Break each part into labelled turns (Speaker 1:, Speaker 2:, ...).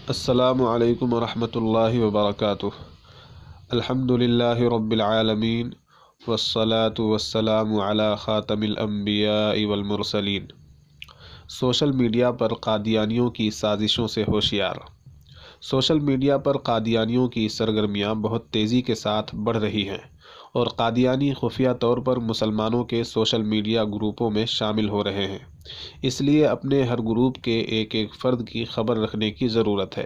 Speaker 1: السلام علیکم ورحمۃ اللہ وبرکاتہ۔ الحمدللہ رب العالمین والصلاة والسلام علی خاتم الانبیاء والمرسلین۔ سوشل میڈیا پر قادیانیوں کی سازشوں سے ہوشیار۔ سوشل میڈیا پر قادیانیوں کی سرگرمیاں بہت تیزی کے ساتھ بڑھ رہی ہیں اور قادیانی خفیہ طور پر مسلمانوں کے سوشل میڈیا گروپوں میں شامل ہو رہے ہیں۔ اس لیے اپنے ہر گروپ کے ایک ایک فرد کی خبر رکھنے کی ضرورت ہے۔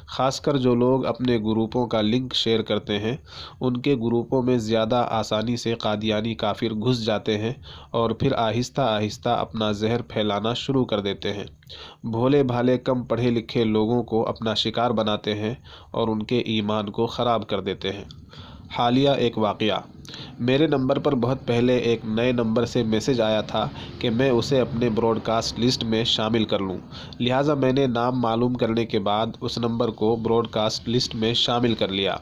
Speaker 1: خاص کر جو لوگ اپنے گروپوں کا لنک شیئر کرتے ہیں، ان کے گروپوں میں زیادہ آسانی سے قادیانی کافر گھس جاتے ہیں اور پھر آہستہ آہستہ اپنا زہر پھیلانا شروع کر دیتے ہیں۔ بھولے بھالے کم پڑھے لکھے لوگوں کو اپنا شکار بناتے ہیں اور ان کے ایمان کو خراب کر دیتے ہیں۔ حالیہ ایک واقعہ۔ میرے نمبر پر بہت پہلے ایک نئے نمبر سے میسج آیا تھا کہ میں اسے اپنے براڈ کاسٹ لسٹ میں شامل کر لوں، لہٰذا میں نے نام معلوم کرنے کے بعد اس نمبر کو براڈ کاسٹ لسٹ میں شامل کر لیا،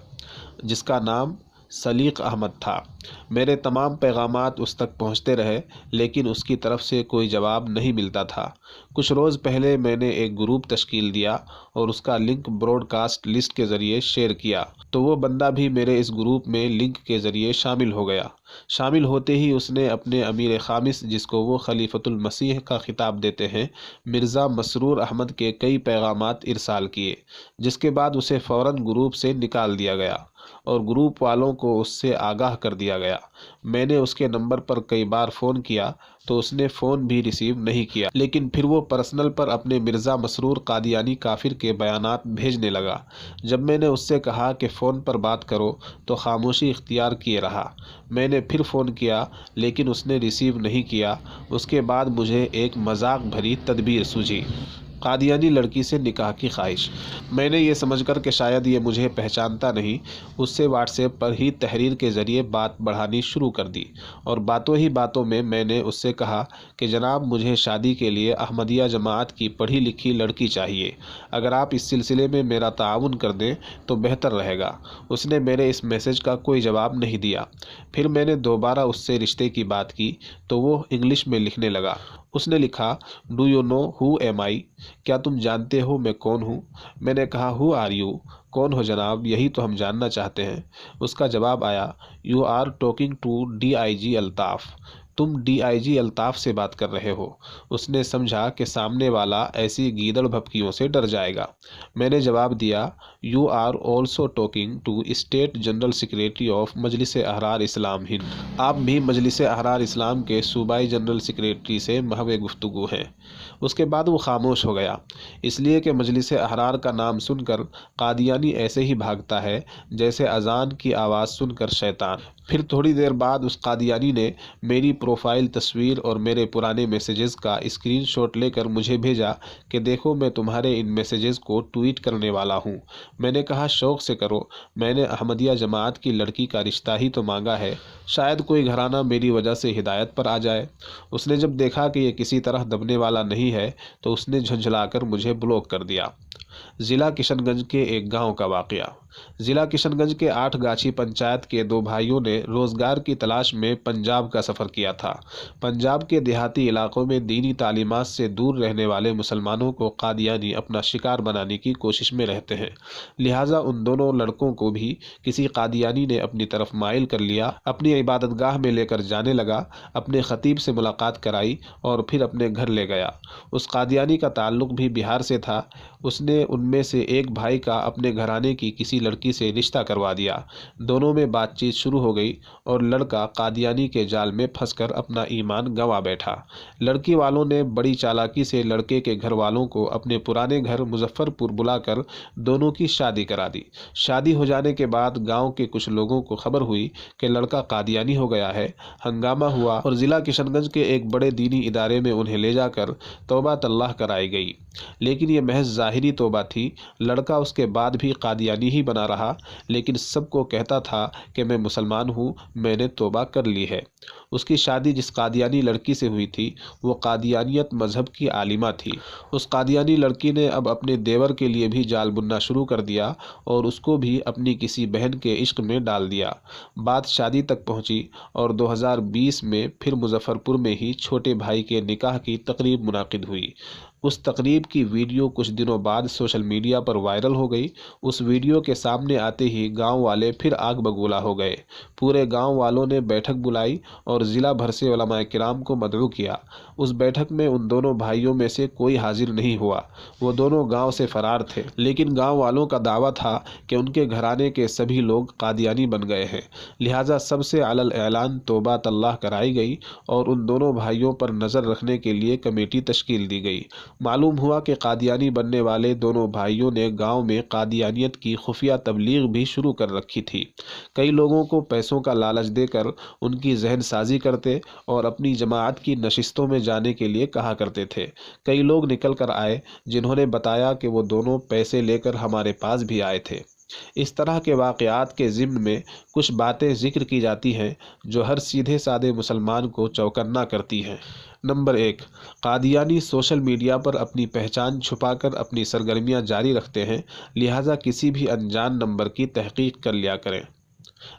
Speaker 1: جس کا نام سلیق احمد تھا۔ میرے تمام پیغامات اس تک پہنچتے رہے، لیکن اس کی طرف سے کوئی جواب نہیں ملتا تھا۔ کچھ روز پہلے میں نے ایک گروپ تشکیل دیا اور اس کا لنک براڈ کاسٹ لسٹ کے ذریعے شیئر کیا، تو وہ بندہ بھی میرے اس گروپ میں لنک کے ذریعے شامل ہو گیا۔ شامل ہوتے ہی اس نے اپنے امیر خامس، جس کو وہ خلیفۃ المسیح کا خطاب دیتے ہیں، مرزا مسرور احمد کے کئی پیغامات ارسال کیے، جس کے بعد اسے فوراً گروپ سے نکال دیا گیا اور گروپ والوں کو اس سے آگاہ کر دیا گیا۔ میں نے اس کے نمبر پر کئی بار فون کیا تو اس نے فون بھی ریسیو نہیں کیا، لیکن پھر وہ پرسنل پر اپنے مرزا مسرور قادیانی کافر کے بیانات بھیجنے لگا۔ جب میں نے اس سے کہا کہ فون پر بات کرو تو خاموشی اختیار کیے رہا۔ میں نے پھر فون کیا لیکن اس نے ریسیو نہیں کیا۔ اس کے بعد مجھے ایک مذاق بھری تدبیر سوجھی۔ قادیانی لڑکی سے نکاح کی خواہش۔ میں نے یہ سمجھ کر کہ شاید یہ مجھے پہچانتا نہیں، اس سے واٹس ایپ پر ہی تحریر کے ذریعے بات بڑھانی شروع کر دی، اور باتوں ہی باتوں میں نے اس سے کہا کہ جناب، مجھے شادی کے لیے احمدیہ جماعت کی پڑھی لکھی لڑکی چاہیے، اگر آپ اس سلسلے میں میرا تعاون کر دیں تو بہتر رہے گا۔ اس نے میرے اس میسج کا کوئی جواب نہیں دیا۔ پھر میں نے دوبارہ اس سے رشتے کی بات کی تو وہ انگلش میں لکھنے لگا۔ اس نے لکھا، "do you know who am I"? کیا تم جانتے ہو میں کون ہوں؟ میں نے کہا، "ہو آر یو"؟ کون ہو جناب، یہی تو ہم جاننا چاہتے ہیں۔ اس کا جواب آیا، "you are talking to D I G Altaf". تم ڈی آئی جی الطاف سے بات کر رہے ہو۔ اس نے سمجھا کہ سامنے والا ایسی گیدڑ بھپکیوں سے ڈر جائے گا۔ میں نے جواب دیا، "you are also talking to state general secretary of Majlis Ahrar اسلام ہند"۔ آپ بھی مجلس احرار اسلام کے صوبائی جنرل سیکریٹری سے محو گفتگو ہیں۔ اس کے بعد وہ خاموش ہو گیا، اس لیے کہ مجلس احرار کا نام سن کر قادیانی ایسے ہی بھاگتا ہے جیسے اذان کی آواز سن کر شیطان۔ پھر تھوڑی دیر بعد اس قادیانی نے میری پروفائل تصویر اور میرے پرانے میسیجز کا اسکرین شاٹ لے کر مجھے بھیجا کہ دیکھو، میں تمہارے ان میسیجز کو ٹویٹ کرنے والا ہوں۔ میں نے کہا، شوق سے کرو، میں نے احمدیہ جماعت کی لڑکی کا رشتہ ہی تو مانگا ہے، شاید کوئی گھرانہ میری وجہ سے ہدایت پر آ جائے۔ اس نے جب دیکھا کہ یہ کسی طرح دبنے والا نہیں ہے تو اس نے جھنجھلا کر مجھے بلاک کر دیا۔ ضلع کشن گنج کے ایک گاؤں کا واقعہ۔ ضلع کشن گنج کے 8 گاچھی پنچایت کے 2 بھائیوں نے روزگار کی تلاش میں پنجاب کا سفر کیا تھا۔ پنجاب کے دیہاتی علاقوں میں دینی تعلیمات سے دور رہنے والے مسلمانوں کو قادیانی اپنا شکار بنانے کی کوشش میں رہتے ہیں، لہٰذا ان دونوں لڑکوں کو بھی کسی قادیانی نے اپنی طرف مائل کر لیا، اپنی عبادت گاہ میں لے کر جانے لگا، اپنے خطیب سے ملاقات کرائی اور پھر اپنے گھر لے گیا۔ اس قادیانی کا تعلق بھی بہار سے تھا۔ اس نے ان میں سے ایک بھائی کا اپنے گھرانے کی کسی لڑکی سے رشتہ کروا دیا۔ دونوں میں بات چیت شروع ہو گئی اور لڑکا قادیانی کے جال میں پھنس کر اپنا ایمان گنوا بیٹھا۔ لڑکی والوں نے بڑی چالاکی سے لڑکے کے گھر والوں کو اپنے پرانے گھر مظفر پور بلا کر دونوں کی شادی کرا دی۔ شادی ہو جانے کے بعد گاؤں کے کچھ لوگوں کو خبر ہوئی کہ لڑکا قادیانی ہو گیا ہے۔ ہنگامہ ہوا اور ضلع کشن گنج کے ایک بڑے دینی ادارے میں انہیں لے جا کر توبہ اللہ کرائی گئی، لیکن یہ محض ظاہری توبہ تھی۔ لڑکا اس کے بعد بھی قادیانی ہی بنا رہا، لیکن سب کو کہتا تھا کہ میں مسلمان ہوں، میں نے توبہ کر لی ہے۔ اس کی شادی جس قادیانی لڑکی سے ہوئی تھی وہ قادیانیت مذہب کی عالمہ تھی۔ اس قادیانی لڑکی نے اب اپنے دیور کے لیے بھی جال بننا شروع کر دیا اور اس کو بھی اپنی کسی بہن کے عشق میں ڈال دیا۔ بات شادی تک پہنچی اور 2020 میں پھر مظفر پور میں ہی چھوٹے بھائی کے نکاح کی تقریب منعقد ہوئی۔ اس تقریب کی ویڈیو کچھ دنوں بعد سوشل میڈیا پر وائرل ہو گئی۔ اس ویڈیو کے سامنے آتے ہی گاؤں والے پھر آگ بگولا ہو گئے۔ پورے گاؤں والوں نے بیٹھک بلائی اور ضلع بھر سے علماء کرام کو مدعو کیا۔ اس بیٹھک میں ان دونوں بھائیوں میں سے کوئی حاضر نہیں ہوا۔ وہ دونوں گاؤں سے فرار تھے، لیکن گاؤں والوں کا دعویٰ تھا کہ ان کے گھرانے کے سبھی لوگ قادیانی بن گئے ہیں، لہٰذا سب سے علی الاعلان توبہ اللہ کرائی گئی اور ان دونوں بھائیوں پر نظر رکھنے کے لیے کمیٹی تشکیل دی گئی۔ معلوم ہوا کہ قادیانی بننے والے دونوں بھائیوں نے گاؤں میں قادیانیت کی خفیہ تبلیغ بھی شروع کر رکھی تھی۔ کئی لوگوں کو پیسوں کا لالچ دے کر ان کی ذہن سازی کرتے اور اپنی جماعت کی نشستوں میں جانے کے لیے کہا کرتے تھے۔ کئی لوگ نکل کر آئے جنہوں نے بتایا کہ وہ دونوں پیسے لے کر ہمارے پاس بھی آئے تھے۔ اس طرح کے واقعات کے ضمن میں کچھ باتیں ذکر کی جاتی ہیں جو ہر سیدھے سادے مسلمان کو چوکنا کرتی ہیں۔ نمبر 1، قادیانی سوشل میڈیا پر اپنی پہچان چھپا کر اپنی سرگرمیاں جاری رکھتے ہیں، لہٰذا کسی بھی انجان نمبر کی تحقیق کر لیا کریں۔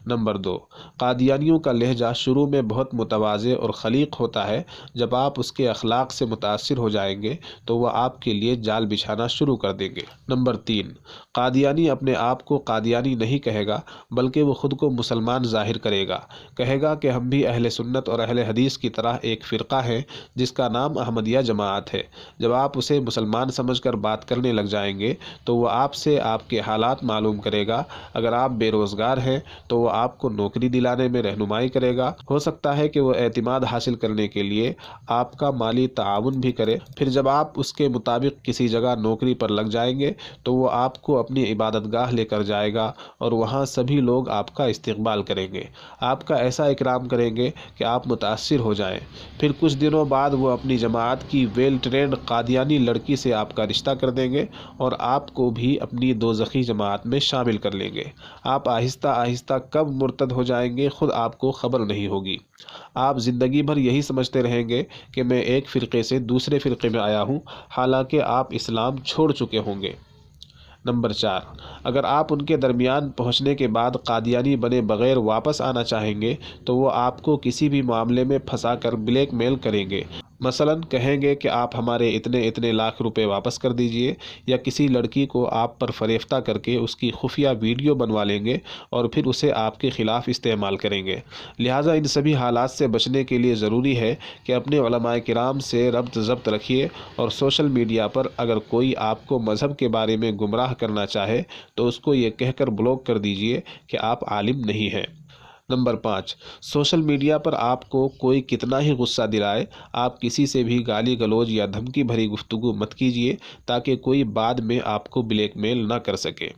Speaker 1: نمبر 2، قادیانیوں کا لہجہ شروع میں بہت متواضع اور خلیق ہوتا ہے۔ جب آپ اس کے اخلاق سے متاثر ہو جائیں گے تو وہ آپ کے لیے جال بچھانا شروع کر دیں گے۔ نمبر 3، قادیانی اپنے آپ کو قادیانی نہیں کہے گا، بلکہ وہ خود کو مسلمان ظاہر کرے گا۔ کہے گا کہ ہم بھی اہل سنت اور اہل حدیث کی طرح ایک فرقہ ہیں جس کا نام احمدیہ جماعت ہے۔ جب آپ اسے مسلمان سمجھ کر بات کرنے لگ جائیں گے تو وہ آپ سے آپ کے حالات معلوم کرے گا۔ اگر آپ بے روزگار ہیں تو وہ آپ کو نوکری دلانے میں رہنمائی کرے گا۔ ہو سکتا ہے کہ وہ اعتماد حاصل کرنے کے لیے آپ کا مالی تعاون بھی کرے۔ پھر جب آپ اس کے مطابق کسی جگہ نوکری پر لگ جائیں گے تو وہ آپ کو اپنی عبادت گاہ لے کر جائے گا اور وہاں سبھی لوگ آپ کا استقبال کریں گے، آپ کا ایسا اکرام کریں گے کہ آپ متاثر ہو جائیں۔ پھر کچھ دنوں بعد وہ اپنی جماعت کی ویل ٹرینڈ قادیانی لڑکی سے آپ کا رشتہ کر دیں گے اور آپ کو بھی اپنی دوزخی جماعت میں شامل کر لیں گے۔ آپ آہستہ آہستہ کب مرتد ہو جائیں گے خود آپ کو خبر نہیں ہوگی۔ آپ زندگی بھر یہی سمجھتے رہیں گے کہ میں ایک فرقے سے دوسرے فرقے میں آیا ہوں، حالانکہ آپ اسلام چھوڑ چکے ہوں گے۔ نمبر 4، اگر آپ ان کے درمیان پہنچنے کے بعد قادیانی بنے بغیر واپس آنا چاہیں گے تو وہ آپ کو کسی بھی معاملے میں پھنسا کر بلیک میل کریں گے۔ مثلاً کہیں گے کہ آپ ہمارے اتنے لاکھ روپے واپس کر دیجئے، یا کسی لڑکی کو آپ پر فریفتہ کر کے اس کی خفیہ ویڈیو بنوا لیں گے اور پھر اسے آپ کے خلاف استعمال کریں گے۔ لہٰذا ان سبھی حالات سے بچنے کے لیے ضروری ہے کہ اپنے علماء کرام سے ربط ضبط رکھیے، اور سوشل میڈیا پر اگر کوئی آپ کو مذہب کے بارے میں گمراہ کرنا چاہے تو اس کو یہ کہہ کر بلاک کر دیجئے کہ آپ عالم نہیں ہیں۔ نمبر 5، سوشل میڈیا پر آپ کو کوئی کتنا ہی غصہ دلائے، آپ کسی سے بھی گالی گلوچ یا دھمکی بھری گفتگو مت کیجیے تاکہ کوئی بعد میں آپ کو بلیک میل نہ کر سکے۔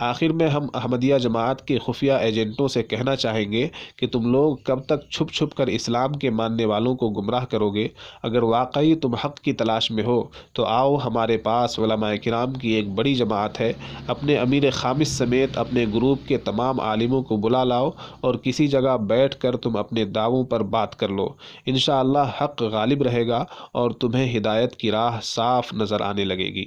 Speaker 1: آخر میں ہم احمدیہ جماعت کے خفیہ ایجنٹوں سے کہنا چاہیں گے کہ تم لوگ کب تک چھپ چھپ کر اسلام کے ماننے والوں کو گمراہ کرو گے؟ اگر واقعی تم حق کی تلاش میں ہو تو آؤ، ہمارے پاس علماء کرام کی ایک بڑی جماعت ہے۔ اپنے امیر خامس سمیت اپنے گروپ کے تمام عالموں کو بلا لاؤ اور کسی جگہ بیٹھ کر تم اپنے دعووں پر بات کر لو۔ انشاءاللہ حق غالب رہے گا اور تمہیں ہدایت کی راہ صاف نظر آنے لگے گی۔